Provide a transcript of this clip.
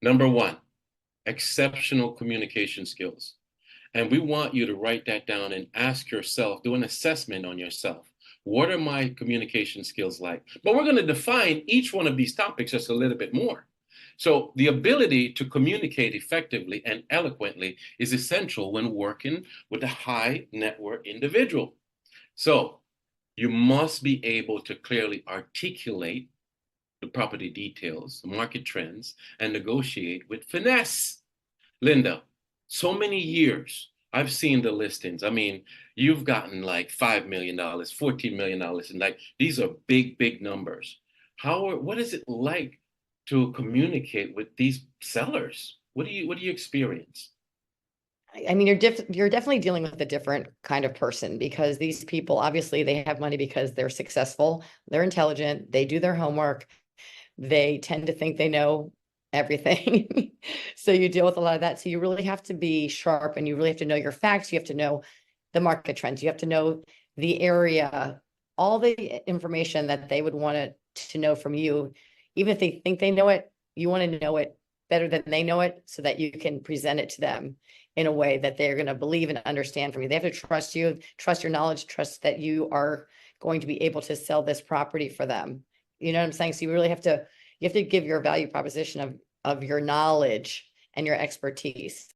Number one, exceptional communication skills. And we want you to write that down and ask yourself, do an assessment on yourself. What are my communication skills like? But we're going to define each one of these topics just a little bit more. So, the ability to communicate effectively and eloquently is essential when working with a high net worth individual. So, you must be able to clearly articulate the property details, market trends, and negotiate with finesse. Linda, so many years I've seen the listings. I mean, you've gotten like $5 million, $14 million, and like these are big, big numbers. What is it like to communicate with these sellers? What do you experience? I mean, you're definitely dealing with a different kind of person because these people obviously they have money because they're successful, they're intelligent, they do their homework, they tend to think they know everything. So you deal with a lot of that. So you really have to be sharp and you really have to know your facts. You have to know the market trends. You have to know the area, all the information that they would want to know from you. Even if they think they know it, you want to know it better than they know it so that you can present it to them in a way that they're going to believe and understand from you. They have to trust you, trust your knowledge, trust that you are going to be able to sell this property for them. You know what I'm saying? So you have to give your value proposition of your knowledge and your expertise.